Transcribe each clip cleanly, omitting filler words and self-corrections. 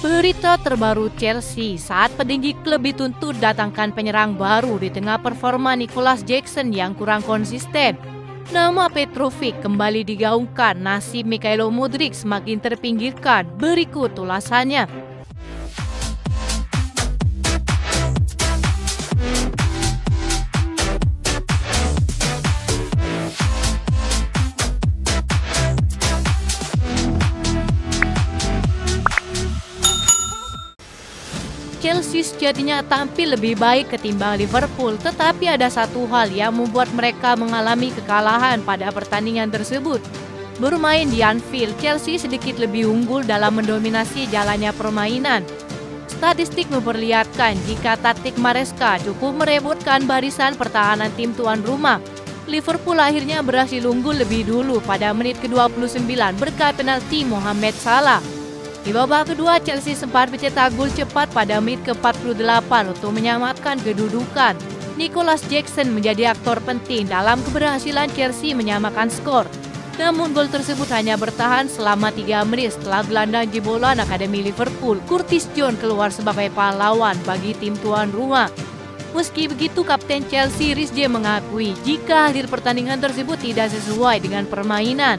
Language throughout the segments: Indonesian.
Berita terbaru Chelsea saat petinggi klub dituntut datangkan penyerang baru di tengah performa Nicolas Jackson yang kurang konsisten. Nama Petrovic kembali digaungkan, nasib Mikhailo Mudryk semakin terpinggirkan. Berikut ulasannya. Chelsea sejatinya tampil lebih baik ketimbang Liverpool, tetapi ada satu hal yang membuat mereka mengalami kekalahan pada pertandingan tersebut. Bermain di Anfield, Chelsea sedikit lebih unggul dalam mendominasi jalannya permainan. Statistik memperlihatkan jika taktik Maresca cukup merebutkan barisan pertahanan tim tuan rumah. Liverpool akhirnya berhasil unggul lebih dulu pada menit ke-29 berkat penalti Mohamed Salah. Di babak kedua, Chelsea sempat mencetak gol cepat pada menit ke-48 untuk menyamakan kedudukan. Nicolas Jackson menjadi aktor penting dalam keberhasilan Chelsea menyamakan skor. Namun gol tersebut hanya bertahan selama 3 menit setelah gelandang jebolan Akademi Liverpool, Curtis Jones, keluar sebagai pahlawan bagi tim tuan rumah. Meski begitu, Kapten Chelsea Reece James mengakui jika akhir pertandingan tersebut tidak sesuai dengan permainan.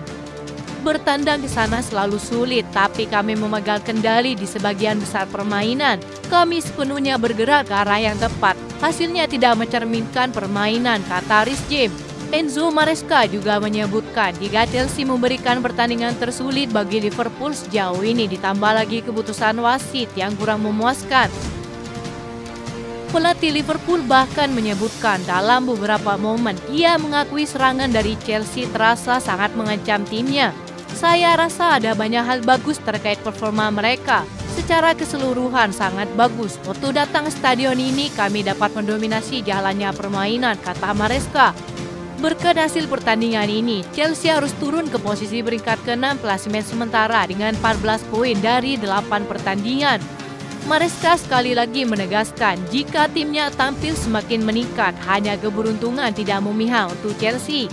Bertandang di sana selalu sulit, tapi kami memegang kendali di sebagian besar permainan. Kami sepenuhnya bergerak ke arah yang tepat. Hasilnya tidak mencerminkan permainan, kata Reece James. Enzo Maresca juga menyebutkan jika Chelsea memberikan pertandingan tersulit bagi Liverpool sejauh ini, ditambah lagi keputusan wasit yang kurang memuaskan. Pelatih Liverpool bahkan menyebutkan dalam beberapa momen ia mengakui serangan dari Chelsea terasa sangat mengancam timnya. Saya rasa ada banyak hal bagus terkait performa mereka. Secara keseluruhan sangat bagus. Waktu datang stadion ini kami dapat mendominasi jalannya permainan, kata Maresca. Berkat hasil pertandingan ini, Chelsea harus turun ke posisi peringkat ke-6 klasemen sementara dengan 14 poin dari 8 pertandingan. Maresca sekali lagi menegaskan jika timnya tampil semakin meningkat, hanya keberuntungan tidak memihak untuk Chelsea.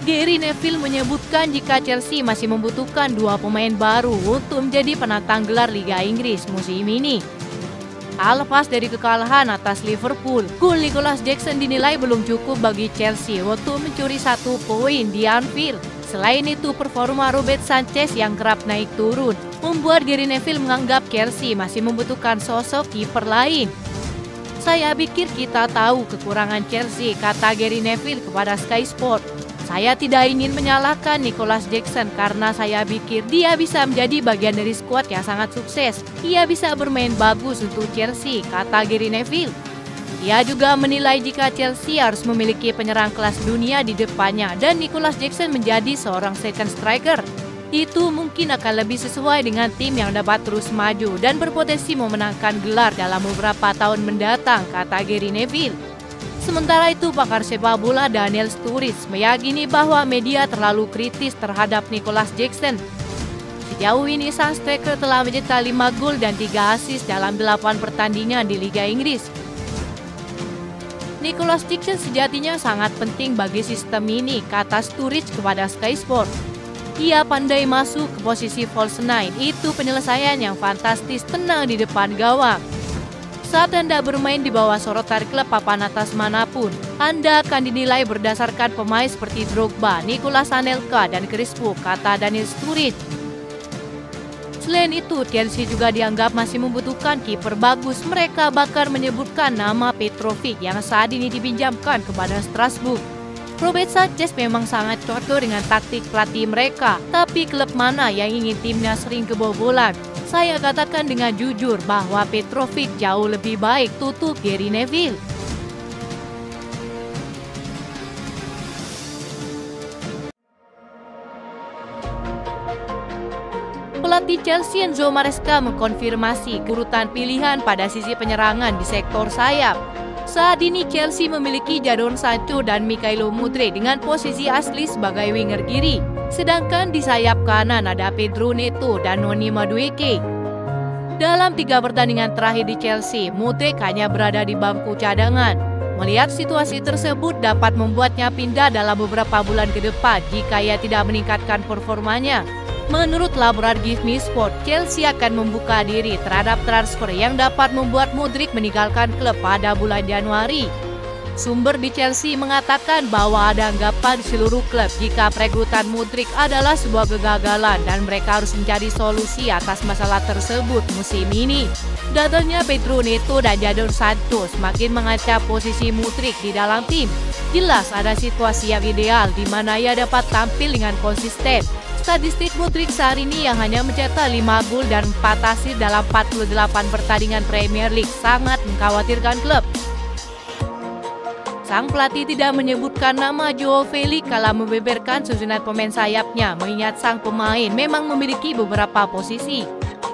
Gary Neville menyebutkan jika Chelsea masih membutuhkan 2 pemain baru untuk menjadi penantang gelar Liga Inggris musim ini. Lepas dari kekalahan atas Liverpool, gol Nicolas Jackson dinilai belum cukup bagi Chelsea untuk mencuri 1 poin di Anfield. Selain itu, performa Robert Sanchez yang kerap naik turun membuat Gary Neville menganggap Chelsea masih membutuhkan sosok kiper lain. Saya pikir kita tahu kekurangan Chelsea, kata Gary Neville kepada Sky Sport. Saya tidak ingin menyalahkan Nicolas Jackson karena saya pikir dia bisa menjadi bagian dari skuad yang sangat sukses. Ia bisa bermain bagus untuk Chelsea, kata Gary Neville. Ia juga menilai jika Chelsea harus memiliki penyerang kelas dunia di depannya dan Nicolas Jackson menjadi seorang second striker. Itu mungkin akan lebih sesuai dengan tim yang dapat terus maju dan berpotensi memenangkan gelar dalam beberapa tahun mendatang, kata Gary Neville. Sementara itu, pakar sepak bola Daniel Sturridge meyakini bahwa media terlalu kritis terhadap Nicolas Jackson. Sejauh ini, sang striker telah mencetak 5 gol dan 3 assist dalam 8 pertandingan di Liga Inggris. Nicolas Jackson sejatinya sangat penting bagi sistem ini, kata Sturridge kepada Sky Sport. Ia pandai masuk ke posisi false nine, itu penyelesaian yang fantastis, tenang di depan gawang. Saat Anda bermain di bawah sorotan klub papan atas manapun, Anda akan dinilai berdasarkan pemain seperti Drogba, Nicolas Anelka, dan Crespo, kata Daniel Sturridge. Selain itu, Chelsea juga dianggap masih membutuhkan kiper bagus. Mereka bahkan menyebutkan nama Petrovic yang saat ini dipinjamkan kepada Strasbourg. Robert Sanchez memang sangat cocok dengan taktik pelatih mereka, tapi klub mana yang ingin timnya sering kebobolan? Saya katakan dengan jujur bahwa Petrovic jauh lebih baik, tutup Gary Neville. Pelatih Chelsea Enzo Maresca mengkonfirmasi urutan pilihan pada sisi penyerangan di sektor sayap. Saat ini Chelsea memiliki Jadon Sancho dan Mikhailo Mudryk dengan posisi asli sebagai winger kiri. Sedangkan di sayap kanan ada Pedro Neto dan Noni Madueke. Dalam 3 pertandingan terakhir di Chelsea, Mudryk hanya berada di bangku cadangan. Melihat situasi tersebut dapat membuatnya pindah dalam beberapa bulan ke depan jika ia tidak meningkatkan performanya. Menurut laporan Give Me Sport, Chelsea akan membuka diri terhadap transfer yang dapat membuat Mudryk meninggalkan klub pada bulan Januari. Sumber di Chelsea mengatakan bahwa ada anggapan di seluruh klub jika perekrutan Mudryk adalah sebuah kegagalan dan mereka harus mencari solusi atas masalah tersebut musim ini. Datangnya Pedro Neto dan Jadon Sancho semakin mengancam posisi Mudryk di dalam tim. Jelas ada situasi yang ideal di mana ia dapat tampil dengan konsisten. Statistik Mudryk saat ini yang hanya mencetak 5 gol dan 4 assist dalam 48 pertandingan Premier League sangat mengkhawatirkan klub. Sang pelatih tidak menyebutkan nama Joao Felix kala membeberkan susunan pemain sayapnya, mengingat sang pemain memang memiliki beberapa posisi.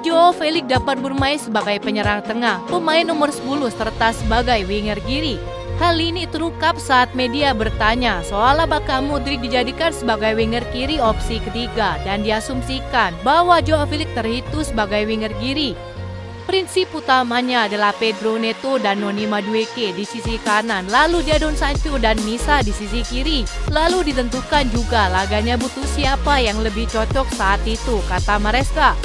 Joao Felix dapat bermain sebagai penyerang tengah, pemain nomor 10 serta sebagai winger kiri. Hal ini terungkap saat media bertanya soal apakah Mudryk dijadikan sebagai winger kiri opsi ketiga dan diasumsikan bahwa Joao Felix terhitung sebagai winger kiri. Prinsip utamanya adalah Pedro Neto dan Noni Madueke di sisi kanan, lalu Jadon Sancho dan Misa di sisi kiri. Lalu ditentukan juga laganya butuh siapa yang lebih cocok saat itu, kata Maresca.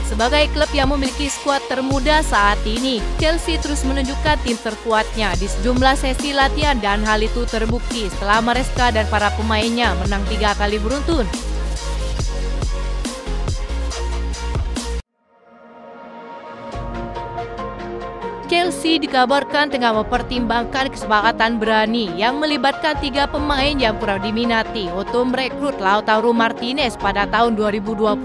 Sebagai klub yang memiliki skuad termuda saat ini, Chelsea terus menunjukkan tim terkuatnya di sejumlah sesi latihan dan hal itu terbukti setelah Maresca dan para pemainnya menang 3 kali beruntun. Chelsea dikabarkan tengah mempertimbangkan kesepakatan berani yang melibatkan 3 pemain yang kurang diminati untuk merekrut Lautaro Martinez pada tahun 2025.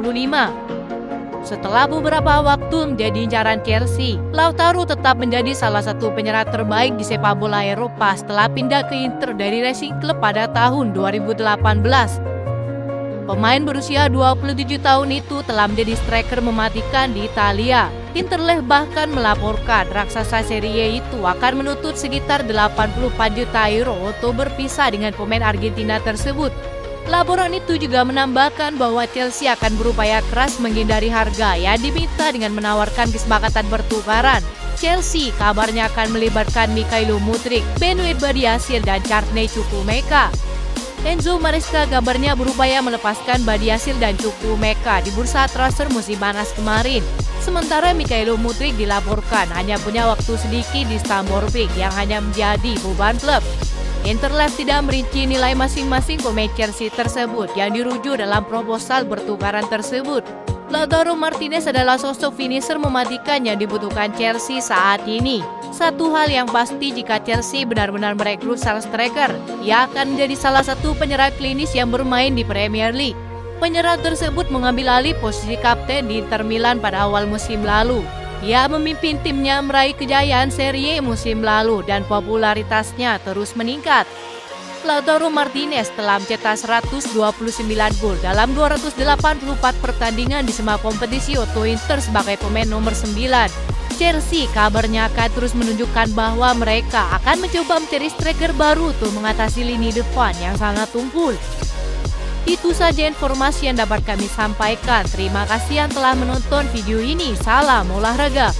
Setelah beberapa waktu menjadi incaran Chelsea, Lautaro tetap menjadi salah satu penyerang terbaik di sepak bola Eropa setelah pindah ke Inter dari Racing Club pada tahun 2018. Pemain berusia 27 tahun itu telah menjadi striker mematikan di Italia. Interleh bahkan melaporkan raksasa Serie A itu akan menuntut sekitar 84 juta euro untuk berpisah dengan pemain Argentina tersebut. Laporan itu juga menambahkan bahwa Chelsea akan berupaya keras menghindari harga yang diminta dengan menawarkan kesepakatan pertukaran. Chelsea kabarnya akan melibatkan Mikhailo Mudryk, Benoit Badiashile dan Courtney Chukwuemeka. Enzo Maresca kabarnya berupaya melepaskan Badiashile dan Chukwuemeka di bursa transfer musim panas kemarin. Sementara Mikhailo Mudryk dilaporkan hanya punya waktu sedikit di Stamford Bridge yang hanya menjadi beban klub. Interleh tidak merinci nilai masing-masing pemain Chelsea tersebut yang dirujuk dalam proposal pertukaran tersebut. Lautaro Martinez adalah sosok finisher mematikan yang dibutuhkan Chelsea saat ini. Satu hal yang pasti jika Chelsea benar-benar merekrut sang striker, ia akan menjadi salah satu penyerang klinis yang bermain di Premier League. Penyerang tersebut mengambil alih posisi kapten di Inter Milan pada awal musim lalu. Ia memimpin timnya meraih kejayaan Serie A musim lalu dan popularitasnya terus meningkat. Lautaro Martinez telah mencetak 129 gol dalam 284 pertandingan di semua kompetisi untuk Inter sebagai pemain nomor 9. Chelsea kabarnya akan terus menunjukkan bahwa mereka akan mencoba mencari striker baru untuk mengatasi lini depan yang sangat tumpul. Itu saja informasi yang dapat kami sampaikan. Terima kasih yang telah menonton video ini. Salam olahraga.